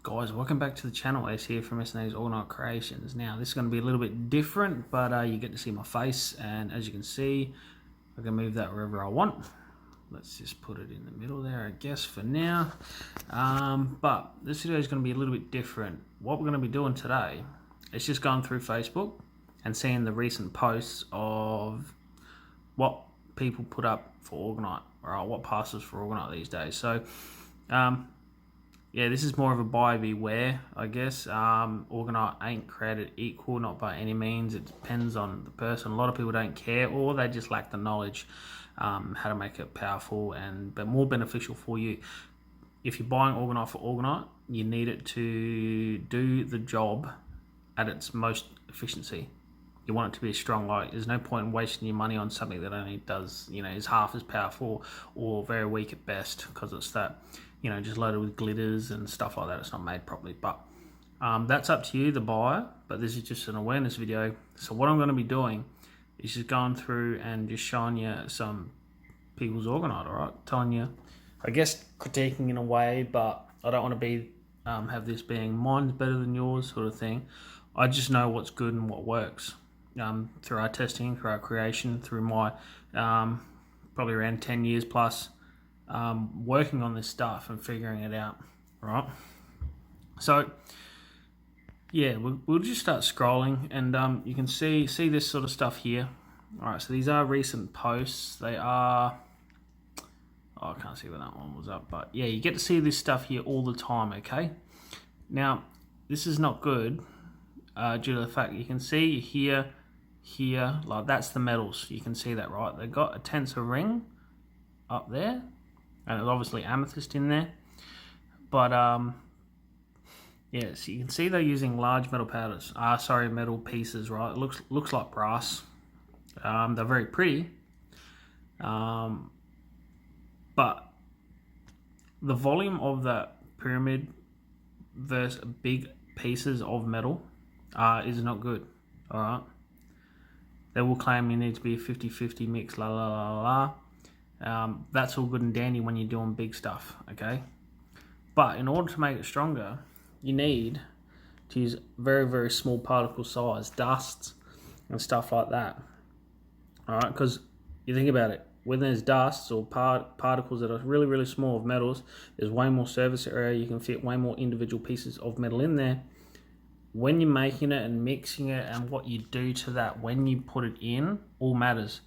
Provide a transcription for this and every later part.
Guys, welcome back to the channel. Ace here from s&a'sorgnitecreations. Now this is going to be a little bit different, but you get to see my face, and as you can see I can move that wherever I want. Let's just put it in the middle there, I guess, for now. But this video is going to be a little bit different. What we're going to be doing today is just going through Facebook and seeing the recent posts of what people put up for Orgonite, or what passes for Orgonite these days. So yeah, this is more of a buyer beware, I guess. Orgonite ain't created equal, not by any means. It depends on the person. A lot of people don't care, or they just lack the knowledge how to make it powerful but more beneficial for you. If you're buying Orgonite for Orgonite, you need it to do the job at its most efficiency. You want it to be a strong light. There's no point in wasting your money on something that only does, is half as powerful or very weak at best, because it's that, just loaded with glitters and stuff like that. It's not made properly. But that's up to you, the buyer. But this is just an awareness video. So what I'm going to be doing is just going through and just showing you some people's Orgonite, all right? Telling you, I guess, critiquing in a way, but I don't want to be have this being mine's better than yours sort of thing. I just know what's good and what works. Through our testing, through our creation, through my probably around 10 years plus working on this stuff and figuring it out, right? So yeah, we'll just start scrolling, and you can see this sort of stuff here. All right, so these are recent posts. They are, I can't see where that one was up, but yeah, you get to see this stuff here all the time. Okay, now this is not good due to the fact you can see here, like that's the metals. You can see that, right? They've got a tensor ring up there, and there's obviously amethyst in there. But yeah, so you can see they're using large metal powders. Metal pieces, right? It looks like brass. They're very pretty, but the volume of that pyramid versus big pieces of metal is not good. All right. They will claim you need to be a 50-50 mix, la la la la. That's all good and dandy when you're doing big stuff, okay? But in order to make it stronger, you need to use very, very small particle size, dusts and stuff like that. All right, because you think about it, when there's dusts or particles that are really, really small of metals, there's way more surface area. You can fit way more individual pieces of metal in there. When you're making it and mixing it, and what you do to that when you put it in, all matters.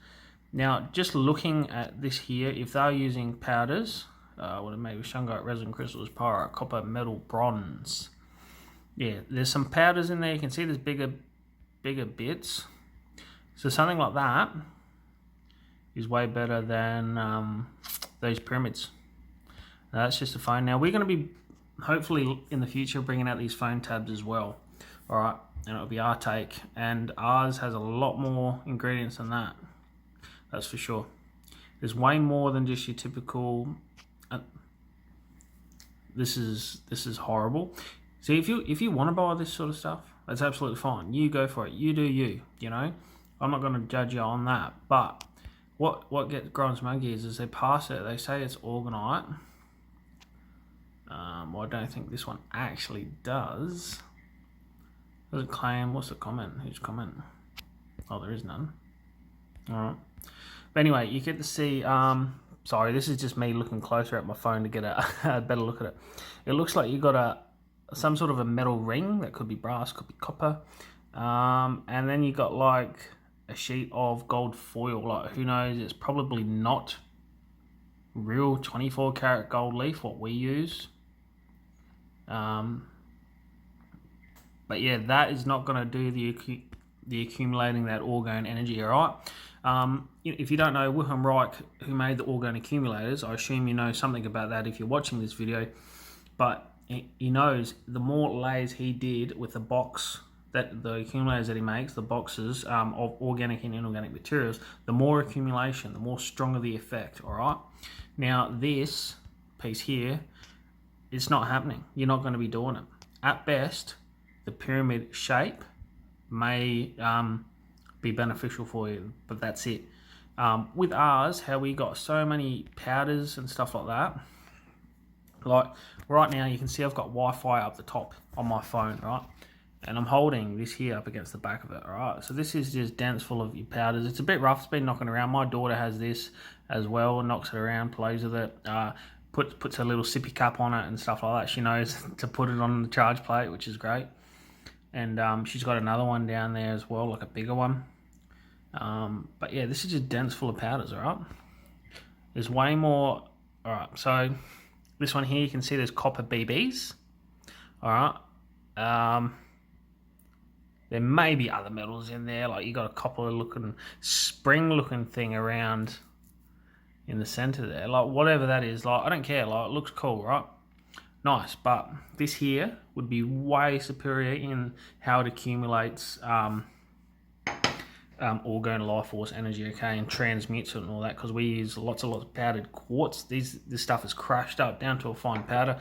Now, just looking at this here, if they're using powders, what it may be, shungite, resin, crystals, pyrite, copper, metal, bronze. Yeah, there's some powders in there. You can see there's bigger bits. So something like that is way better than those pyramids. Now, that's just a phone. Now, we're going to be, hopefully, in the future, bringing out these phone tabs as well. All right, and it'll be our take, and ours has a lot more ingredients than that. That's for sure. There's way more than just your typical. This is horrible. See, if you want to buy this sort of stuff, that's absolutely fine. You go for it. You do you. I'm not going to judge you on that. But what grinds my gears is they pass it. They say it's Orgonite. Well, I don't think this one actually does. Does it claim? What's the comment? Who's comment? Oh, there is none. All right. But anyway, you get to see. Sorry, this is just me looking closer at my phone to get a better look at it. It looks like you got some sort of a metal ring that could be brass, could be copper, and then you got like a sheet of gold foil. Like, who knows? It's probably not real 24 karat gold leaf, what we use. But yeah, that is not going to do the accumulating that orgone energy, all right? If you don't know, Wilhelm Reich, who made the orgone accumulators, I assume you know something about that if you're watching this video, but he knows the more layers he did with the box, that the accumulators that he makes, the boxes of organic and inorganic materials, the more accumulation, the more stronger the effect, all right? Now, this piece here, it's not happening. You're not going to be doing it. At best, the pyramid shape may be beneficial for you, but that's it. With ours, how we got so many powders and stuff like that, Like right now, you can see I've got Wi-Fi up the top on my phone, right? And I'm holding this here up against the back of it, right? So this is just dense full of your powders. It's a bit rough, it's been knocking around. My daughter has this as well, knocks it around, plays with it, puts a little sippy cup on it and stuff like that. She knows to put it on the charge plate, which is great. And she's got another one down there as well, like a bigger one. But yeah, this is just dense full of powders, all right? There's way more. All right, so this one here, you can see there's copper BBs, all right? There may be other metals in there, like you got a copper looking, spring looking thing around in the center there, like whatever that is, like I don't care, like it looks cool, right? Nice, but this here would be way superior in how it accumulates orgone life force energy, okay, and transmutes it and all that, because we use lots of powdered quartz. This stuff is crushed up down to a fine powder.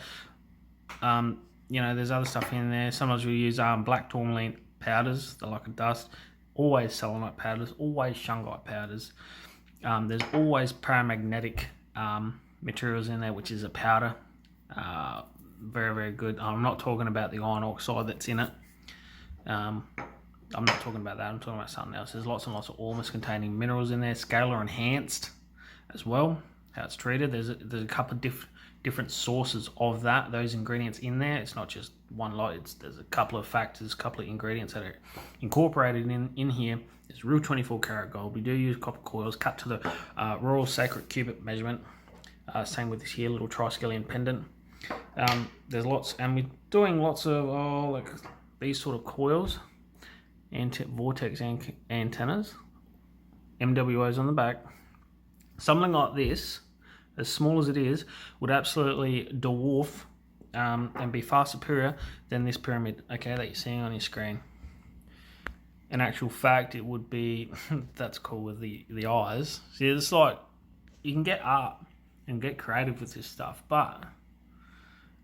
You know, there's other stuff in there. Sometimes we use black tourmaline powders, they're like a dust. Always selenite powders, always shungite powders. There's always paramagnetic materials in there, which is a powder. Very, very good. I'm not talking about the iron oxide that's in it. I'm not talking about that, I'm talking about something else. There's lots and lots of ormus containing minerals in there, scalar enhanced as well, how it's treated. There's a couple of different sources of those ingredients in there. It's not just one lot, there's a couple of factors, a couple of ingredients that are incorporated in here. It's real 24 karat gold. We do use copper coils cut to the royal sacred cubic measurement. Same with this here little triskelion pendant. There's lots, and we're doing lots of like these sort of coils, vortex antennas, MWOs on the back. Something like this, as small as it is, would absolutely dwarf and be far superior than this pyramid, okay, that you're seeing on your screen. In actual fact, it would be, that's cool with the eyes. See, it's like, you can get art and get creative with this stuff, but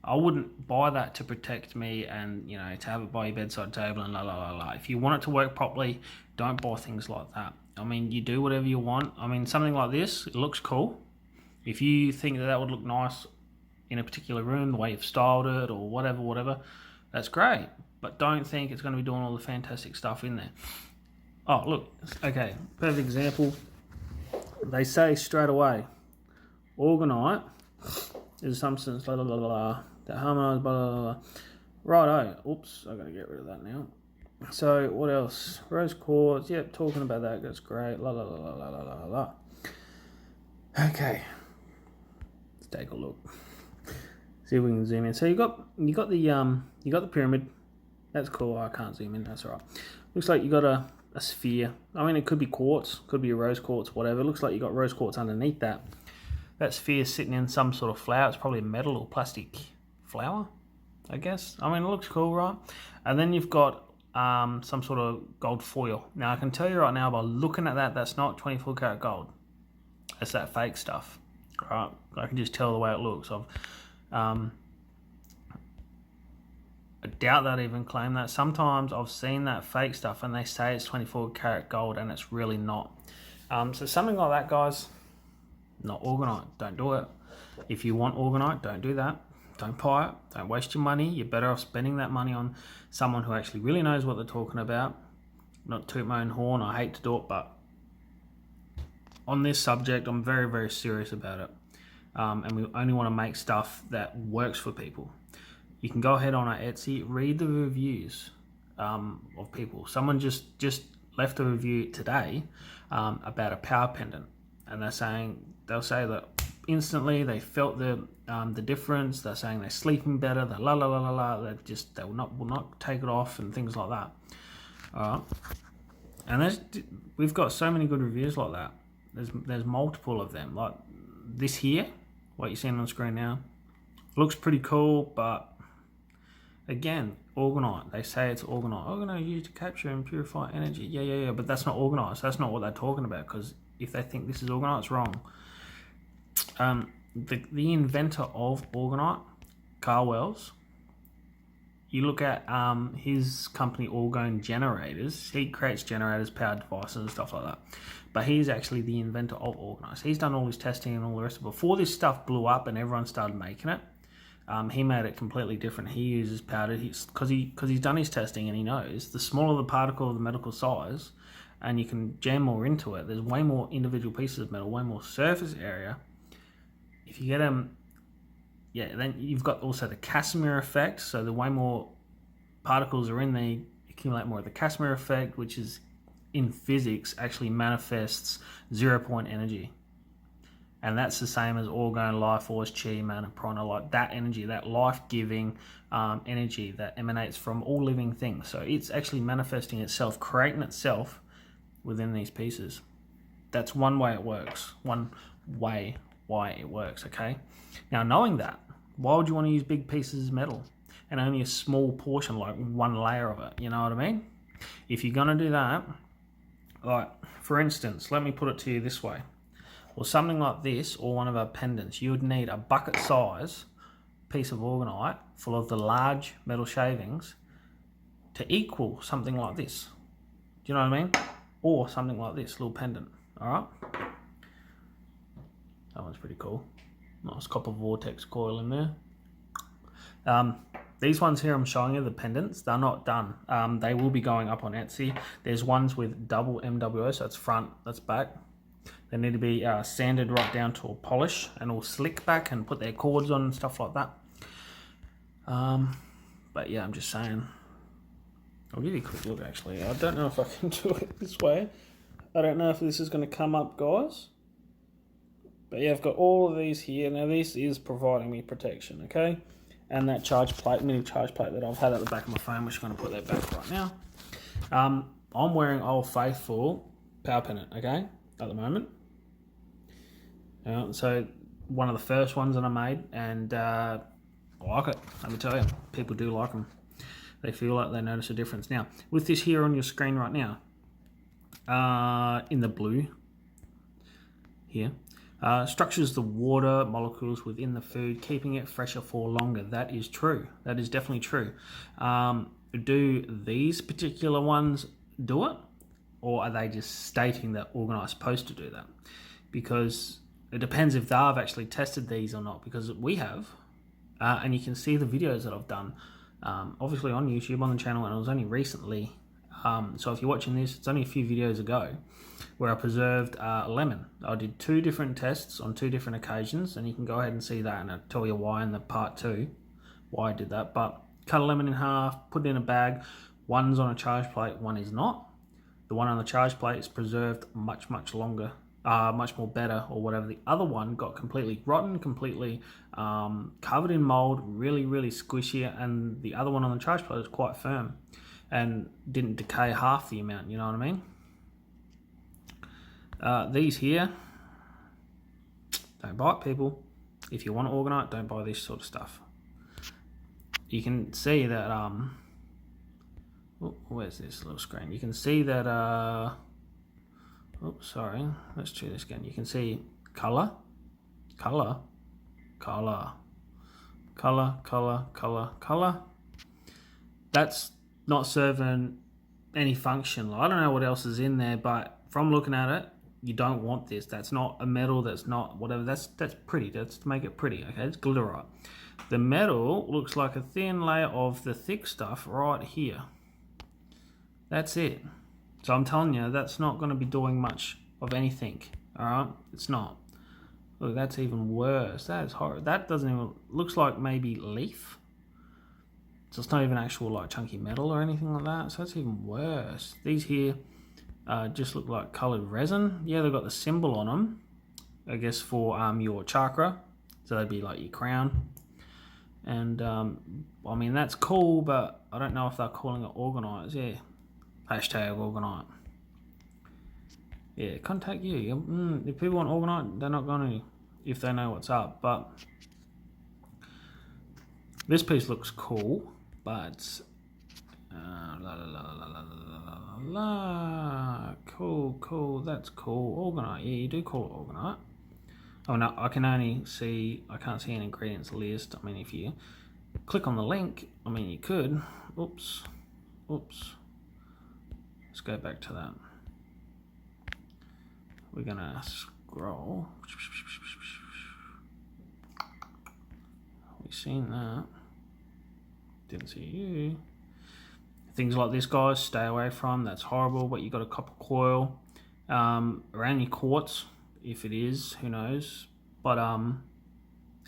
I wouldn't buy that to protect me and, you know, to have it by your bedside table and la la la la. If you want it to work properly, don't buy things like that. I mean, you do whatever you want. I mean, something like this, it looks cool. If you think that would look nice in a particular room, the way you've styled it or whatever, that's great. But don't think it's going to be doing all the fantastic stuff in there. Oh, look, okay, perfect example. They say straight away, orgonite is a substance, blah, blah, blah, blah, that harmonise, blah, blah, blah. Righto, oops, I've got to get rid of that now. So, what else? Rose quartz, yep, talking about that, that's great, la, la, la, la, la, la, la. Okay, let's take a look. See if we can zoom in. So you got the pyramid. That's cool. I can't zoom in. That's all right. Looks like you got a sphere. I mean, it could be quartz, could be a rose quartz, whatever. It looks like you got rose quartz underneath that. That sphere sitting in some sort of flower. It's probably a metal or plastic flower, I guess. I mean, it looks cool, right? And then you've got some sort of gold foil. Now, I can tell you right now by looking at that, that's not 24 karat gold. That's that fake stuff, right? I can just tell the way it looks. I doubt they'd even claim that. Sometimes I've seen that fake stuff and they say it's 24 karat gold and it's really not. So something like that, guys, not orgonite. Don't do it. If you want orgonite, don't do that. Don't buy it. Don't waste your money. You're better off spending that money on someone who actually really knows what they're talking about. Not toot my own horn. I hate to do it, but on this subject, I'm very, very serious about it. And we only want to make stuff that works for people. You can go ahead on our Etsy, read the reviews of people. Someone just left a review today about a power pendant, and they'll say that instantly they felt the difference. They're saying they're sleeping better. They're la la la la la. They will not take it off and things like that. All right, and we've got so many good reviews like that. There's multiple of them. Like this here, what you're seeing on the screen now, looks pretty cool, but again, orgonite. They say it's orgonite. Orgonite used to capture and purify energy. Yeah. But that's not orgonite. So that's not what they're talking about. Because if they think this is orgonite, it's wrong. The inventor of orgonite, Karl Welz. You look at his company, Orgone Generators. He creates generators, power devices, and stuff like that. But he's actually the inventor of orgonite. So he's done all his testing and all the rest of it. Before this stuff blew up and everyone started making it, he made it completely different. He uses powder because he's done his testing and he knows the smaller the particle of the medical size, and you can jam more into it. There's way more individual pieces of metal, way more surface area. If you get them, then you've got also the casimir effect. So the way more particles are in there, you accumulate more of the casimir effect, which is in physics actually manifests 0-point energy. And that's the same as orgone, lifeforce, chi, mana, prana, like that energy, that life-giving energy that emanates from all living things. So it's actually manifesting itself, creating itself within these pieces. That's one way it works. One way why it works, okay? Now, knowing that, why would you want to use big pieces of metal and only a small portion, like one layer of it? You know what I mean? If you're going to do that, like, for instance, let me put it to you this way. Or something like this, or one of our pendants, you would need a bucket size piece of orgonite full of the large metal shavings to equal something like this. Do you know what I mean? Or something like this, little pendant. Alright? That one's pretty cool. Nice copper vortex coil in there. These ones here I'm showing you, the pendants, they're not done. They will be going up on Etsy. There's ones with double MWO, so that's front, that's back. They need to be sanded right down to a polish and all slick back and put their cords on and stuff like that. But yeah, I'm just saying. I'll give you a quick look actually. I don't know if I can do it this way. I don't know if this is going to come up, guys. But yeah, I've got all of these here. Now this is providing me protection, okay? And that charge plate, mini charge plate that I've had at the back of my phone, which I'm going to put that back right now. I'm wearing Old Faithful power pendant, okay, at the moment. So one of the first ones that I made, and I like it. Let me tell you, people do like them. They feel like they notice a difference. Now, with this here on your screen right now, in the blue here, structures the water molecules within the food, keeping it fresher for longer. That is true. That is definitely true. Do these particular ones do it? Or are they just stating that Orgonite is supposed to do that? Because it depends if they've actually tested these or not, because we have. And you can see the videos that I've done, obviously on YouTube, on the channel, and it was only recently. So if you're watching this, it's only a few videos ago, where I preserved lemon. I did 2 different tests on 2 different occasions, and you can go ahead and see that, and I'll tell you why in the part 2, why I did that. But cut a lemon in half, put it in a bag. One's on a charge plate, one is not. The one on the charge plate is preserved much longer, much more better, or whatever. The other one got completely rotten, completely covered in mold, really squishy, and the other one on the charge plate is quite firm and didn't decay half the amount, you know what I mean? These here, don't buy it, people. If you want orgonite, don't buy this sort of stuff. You can see that, where's this little screen? You can see that, sorry, let's try this again. You can see color. That's not serving any function. I don't know what else is in there, but from looking at it, you don't want this. That's not a metal, that's not whatever. That's pretty, that's to make it pretty, okay? It's glitterite. The metal looks like a thin layer of the thick stuff right here. That's it. So I'm telling you, that's not going to be doing much of anything. Alright? It's not. Look, that's even worse. That is horrible. That doesn't even... looks like maybe leaf. So it's not even actual like chunky metal or anything like that. So that's even worse. These here just look like coloured resin. Yeah, they've got the symbol on them, I guess, for your chakra. So that'd be like your crown. And I mean, that's cool, but I don't know if they're calling it organites. Yeah. Hashtag orgonite. Yeah, contact you. If people want orgonite, they're not going to, if they know what's up. But this piece looks cool, but cool. That's cool. Orgonite. Yeah, you do call it orgonite. Oh no, I can't see an ingredients list. I mean, if you click on the link, I mean, you could. Oops. Let's go back to that. We're gonna scroll. You seen that? Didn't see you. Things like this, guys, stay away from. That's horrible. But you got a copper coil around your quartz, if it is, who knows. But and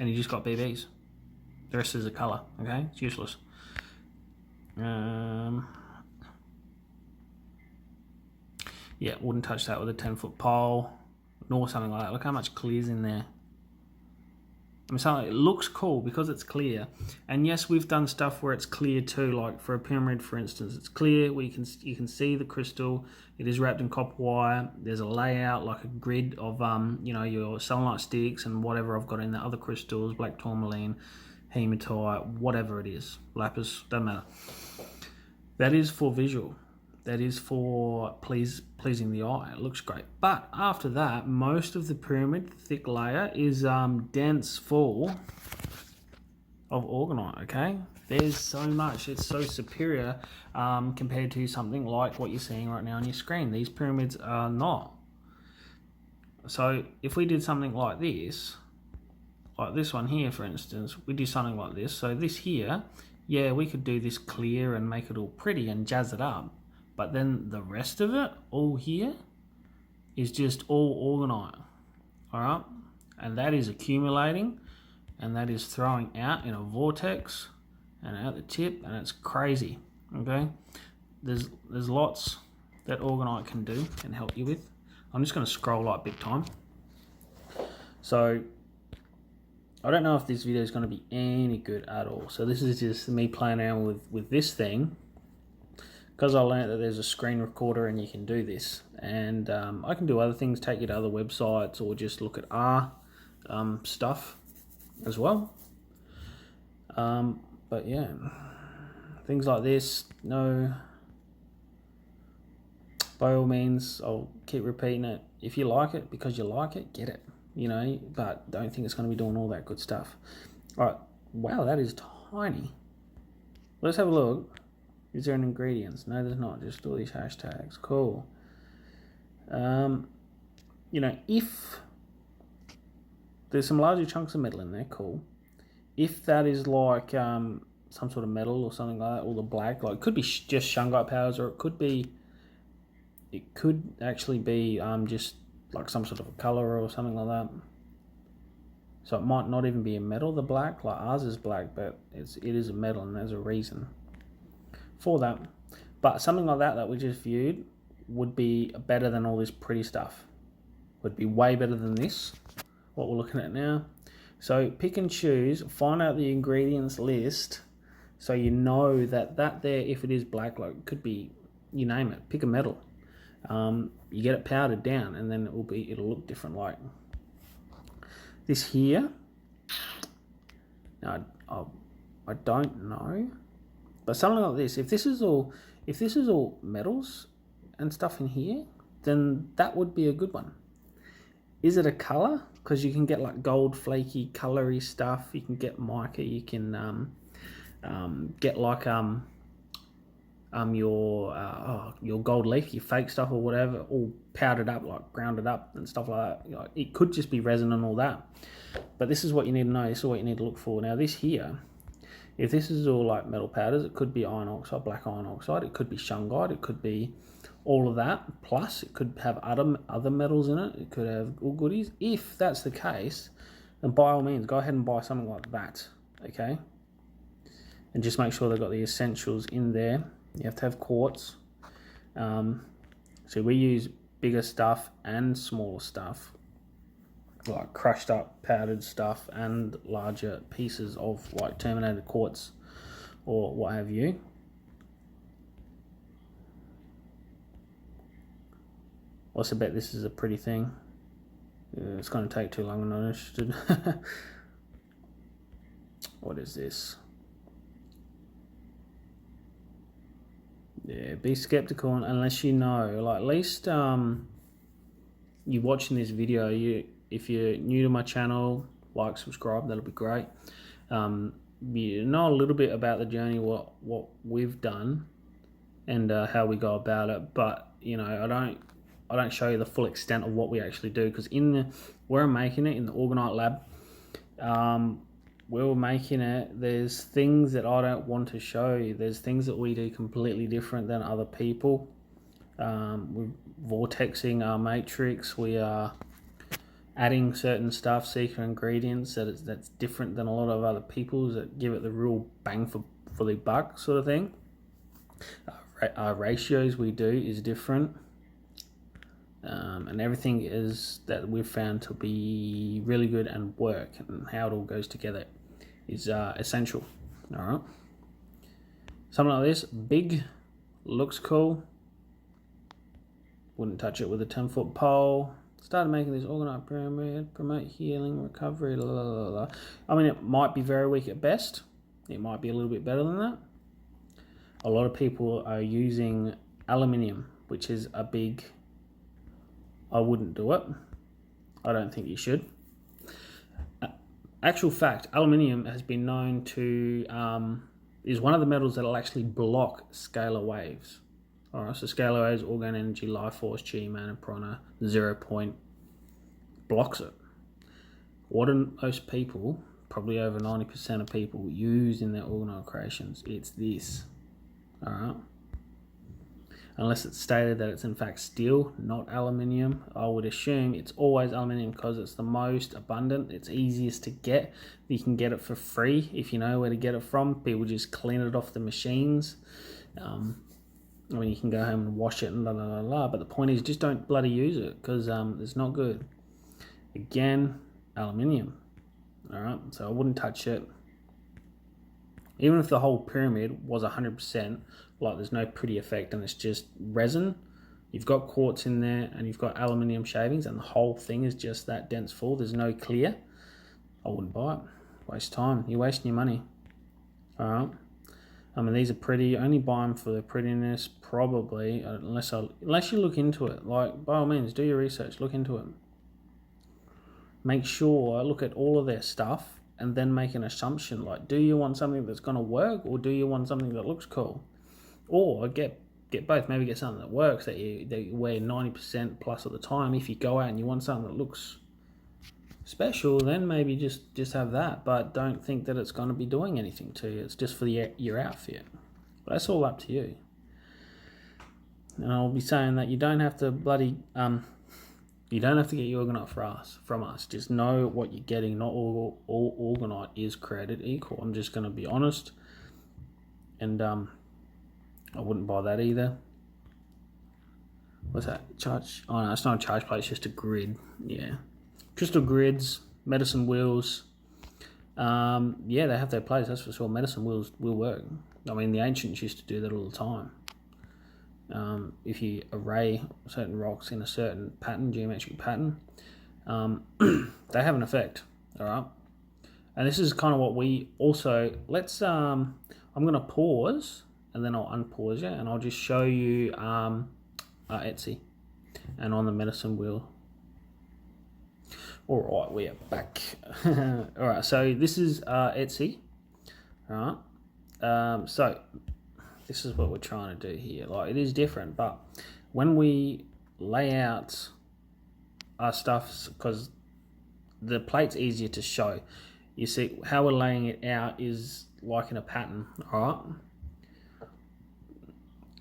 you just got BBs. The rest is a color. Okay, it's useless. Yeah, wouldn't touch that with a 10-foot pole, nor something like that. Look how much clear's in there. I mean, so it looks cool because it's clear. And yes, we've done stuff where it's clear too, like for a pyramid, for instance, it's clear. You can see the crystal. It is wrapped in copper wire. There's a layout, like a grid of you know, your selenite sticks and whatever I've got in the other crystals, black tourmaline, hematite, whatever it is, lapis, doesn't matter. That is for visual. That is for pleasing the eye. It looks great. But after that, most of the pyramid thick layer is dense full of orgonite, okay? There's so much. It's so superior compared to something like what you're seeing right now on your screen. These pyramids are not. So if we did something like this one here, for instance, we do something like this. So this here, yeah, we could do this clear and make it all pretty and jazz it up. But then the rest of it, all here, is just all orgonite, all right? And that is accumulating, and that is throwing out in a vortex and out the tip, and it's crazy, okay? There's lots that orgonite can do and help you with. I'm just going to scroll like big time. So I don't know if this video is going to be any good at all. So this is just me playing around with this thing, because I learned that there's a screen recorder and you can do this, and I can do other things, take you to other websites, or just look at our stuff as well. But yeah, things like this, no, by all means, I'll keep repeating it. If you like it, because you like it, get it, you know, but don't think it's going to be doing all that good stuff. All right, wow, that is tiny. Let's have a look. Is there an ingredients? No, there's not. Just all these hashtags. Cool. You know, if there's some larger chunks of metal in there, cool. If that is like some sort of metal or something like that, or the black, like it could be just shungite powders, or it could actually be just like some sort of a color or something like that. So it might not even be a metal, the black, like ours is black, but it is a metal, and there's a reason for that. But something like that we just viewed would be better than all this pretty stuff. Would be way better than this, what we're looking at now. So pick and choose, find out the ingredients list, so you know that there, if it is black, like it could be, you name it, pick a metal. You get it powdered down, and then it'll look different. Like this here. Now I don't know. But something like this, if this is all metals and stuff in here, then that would be a good one. Is it a color? Because you can get like gold flaky colory stuff. You can get mica. You can get like your gold leaf, your fake stuff or whatever, all powdered up, like grounded up and stuff like that. Like, it could just be resin and all that. But this is what you need to know. This is what you need to look for. Now this here, if this is all like metal powders, it could be iron oxide, black iron oxide, it could be shungite, it could be all of that, plus it could have other metals in it, it could have all goodies. If that's the case, then by all means, go ahead and buy something like that, okay? And just make sure they've got the essentials in there. You have to have quartz. So we use bigger stuff and smaller stuff, like crushed up powdered stuff and larger pieces of like terminated quartz or what have you. Also bet this is a pretty thing. It's going to take too long, I'm not interested. What is this? Yeah, be skeptical unless you know. Like at least you watching this video, if you're new to my channel, like, subscribe, that'll be great. You know a little bit about the journey, what we've done and how we go about it, but you know, I don't show you the full extent of what we actually do, because where I'm making it in the Orgonite lab, we were making it, there's things that I don't want to show you. There's things that we do completely different than other people. We're vortexing our matrix. We are adding certain stuff, secret ingredients that's different than a lot of other people's that give it the real bang for the buck sort of thing. Our ratios we do is different. And everything is that we've found to be really good and work, and how it all goes together is essential. All right, something like this, big, looks cool. Wouldn't touch it with a 10-foot pole. Started making this orgonite pyramid, promote healing, recovery, la la la la. I mean, it might be very weak at best. It might be a little bit better than that. A lot of people are using aluminium, which is a big. I wouldn't do it. I don't think you should. Actual fact, aluminium has been known to is one of the metals that will actually block scalar waves. All right, so scalar waves, orgone energy, life force, chi, mana, prana, 0 point, blocks it. What do most people, probably over 90% of people, use in their orgonite creations? It's this. All right. Unless it's stated that it's in fact steel, not aluminium, I would assume it's always aluminium because it's the most abundant, it's easiest to get. You can get it for free if you know where to get it from. People just clean it off the machines. I mean, you can go home and wash it and la la la la, but the point is just don't bloody use it because it's not good. Again, aluminium. Alright, so I wouldn't touch it. Even if the whole pyramid was 100%, like there's no pretty effect and it's just resin, you've got quartz in there and you've got aluminium shavings and the whole thing is just that dense full, there's no clear, I wouldn't buy it. Waste time, you're wasting your money. Alright, I mean these are pretty, only buy them for the prettiness probably, unless you look into it. Like by all means do your research, look into it. Make sure, look at all of their stuff and then make an assumption, like do you want something that's going to work or do you want something that looks cool? Or get both, maybe get something that works, that you wear 90% plus of the time. If you go out and you want something that looks special, then maybe just have that, but don't think that it's going to be doing anything to you. It's just for your outfit. But that's all up to you. And I'll be saying that you don't have to bloody you don't have to get your orgonite from us. Just know what you're getting. Not all orgonite is created equal. I'm just going to be honest. And I wouldn't buy that either. What's that? Charge? Oh no, it's not a charge plate. It's just a grid. Yeah. Crystal grids, medicine wheels. Yeah, they have their place. That's for sure. Medicine wheels will work. I mean, the ancients used to do that all the time. If you array certain rocks in a certain pattern, geometric pattern, they have an effect. All right, and this is kind of what we also. Let's. I'm going to pause and then I'll unpause you, and I'll just show you Etsy, and on the medicine wheel. All right, we are back. All right, so this is Etsy. All right, so. This is what we're trying to do here. Like, it is different, but when we lay out our stuff, because the plate's easier to show, you see how we're laying it out is like in a pattern, all right?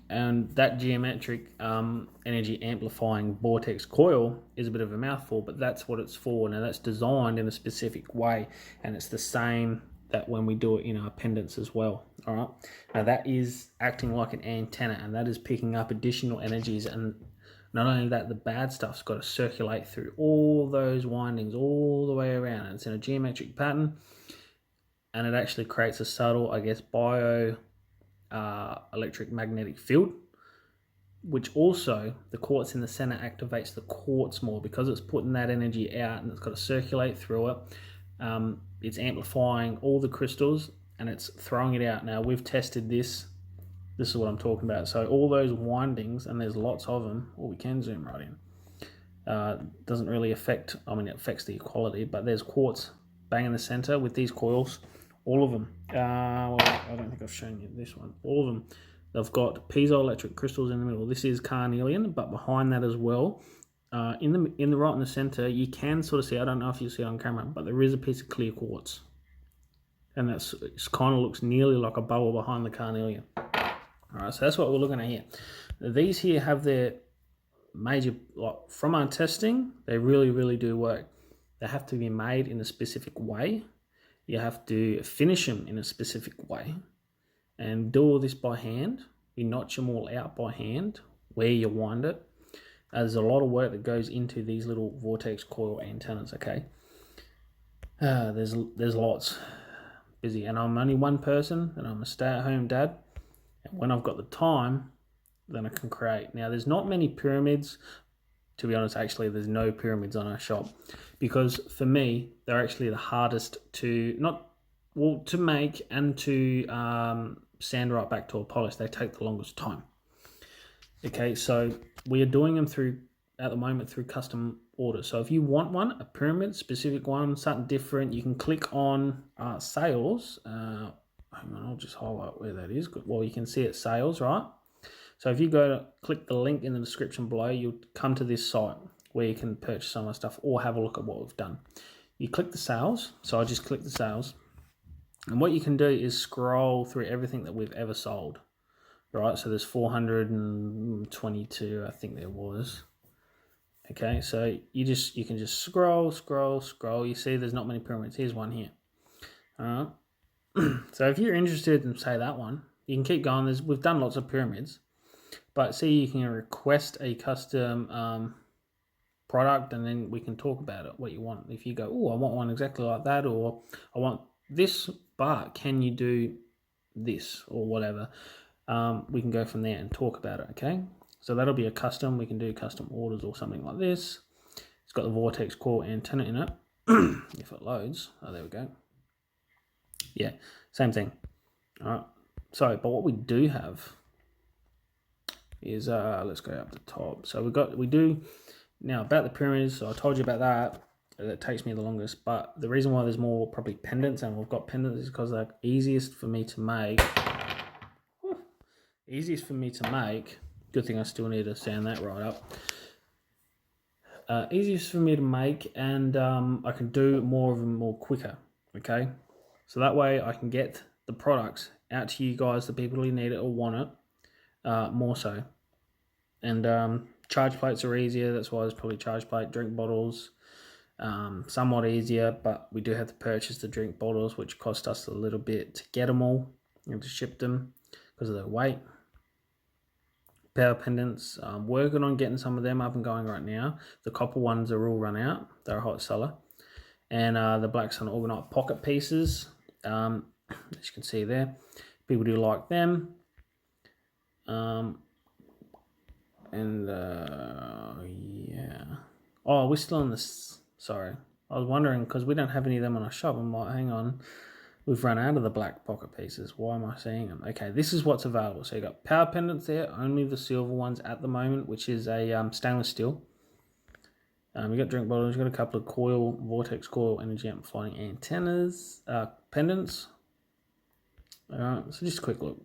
And that geometric energy amplifying vortex coil is a bit of a mouthful, but that's what it's for. Now that's designed in a specific way, and it's the same that when we do it in our pendants as well. All right, now that is acting like an antenna, and that is picking up additional energies, and not only that, the bad stuff's got to circulate through all those windings all the way around, and it's in a geometric pattern, and it actually creates a subtle, I guess, electric magnetic field, which also the quartz in the center activates the quartz more because it's putting that energy out and it's got to circulate through it. It's amplifying all the crystals and it's throwing it out. Now we've tested this. This is what I'm talking about. So all those windings, and there's lots of them, or we can zoom right in. Doesn't really affect, I mean it affects the equality, but there's quartz bang in the center with these coils, all of them. Well, I don't think I've shown you this one. All of them. They've got piezoelectric crystals in the middle. This is carnelian, but behind that as well, in the right in the center, you can sort of see, I don't know if you see it on camera, but there is a piece of clear quartz. and it kind of looks nearly like a bubble behind the carnelian. All right, so that's what we're looking at here. These here have their major, like from our testing, they really do work. They have to be made in a specific way. You have to finish them in a specific way, and do all this by hand. We notch them all out by hand where you wind it. There's a lot of work that goes into these little vortex coil antennas. Okay, there's lots. Busy, and I'm only one person, and I'm a stay-at-home dad. And when I've got the time, then I can create. Now, there's not many pyramids. To be honest, actually, there's no pyramids on our shop, because for me, they're actually the hardest to to make and to sand right back to a polish. They take the longest time. Okay, so we are doing them at the moment through custom orders. So if you want one, a pyramid specific one, something different, you can click on sales. Hang on, I'll just highlight where that is. Well, you can see it sales, right? So if you go to click the link in the description below, you'll come to this site where you can purchase some of the stuff or have a look at what we've done. You click the sales. So I just click the sales. And what you can do is scroll through everything that we've ever sold. Right, so there's 422, I think there was. Okay, so you can just scroll. You see there's not many pyramids. Here's one here. All right. So if you're interested in, say, that one, you can keep going. We've done lots of pyramids, but see, you can request a custom product, and then we can talk about it, what you want. If you go, oh, I want one exactly like that, or I want this, but can you do this or whatever? We can go from there and talk about it. Okay, so that'll be a custom. We can do custom orders or something like this. It's got the vortex coil antenna in it. If it loads, oh, there we go. Yeah, same thing. All right. So, but what we do have is let's go up the top. So we do now about the pyramids. So I told you about that. That takes me the longest. But the reason why there's more probably pendants, and we've got pendants, is because they're easiest for me to make. Easiest for me to make. Good thing I still need to sand that right up. Easiest for me to make, and I can do more of them more quicker. Okay, so that way I can get the products out to you guys, the people who need it or want it, more so. And charge plates are easier. That's why there's probably charge plate. Drink bottles, somewhat easier, but we do have to purchase the drink bottles, which cost us a little bit to get them all and to ship them because of their weight. Power pendants, working on getting some of them up and going right now. The copper ones are all run out. They're a hot seller. And the black sun orgonite pocket pieces, as you can see there. People do like them. Yeah. Oh, we're still on this. Sorry. I was wondering, because we don't have any of them on our shop. I'm like, hang on. We've run out of the black pocket pieces. Why am I seeing them? Okay, this is what's available. So you got power pendants there, only the silver ones at the moment, which is a stainless steel. You got drink bottles. You got a couple of vortex coil energy amplifying antennas, pendants. All right, so just a quick look,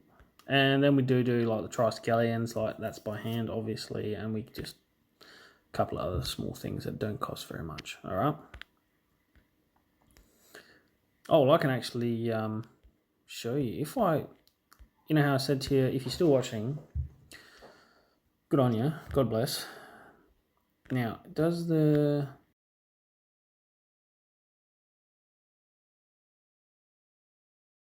and then we do like the triskelions, like that's by hand, obviously, and we just a couple of other small things that don't cost very much. All right. Oh, well, I can actually show you. If you know how I said to you, if you're still watching, good on you, God bless. Now, does the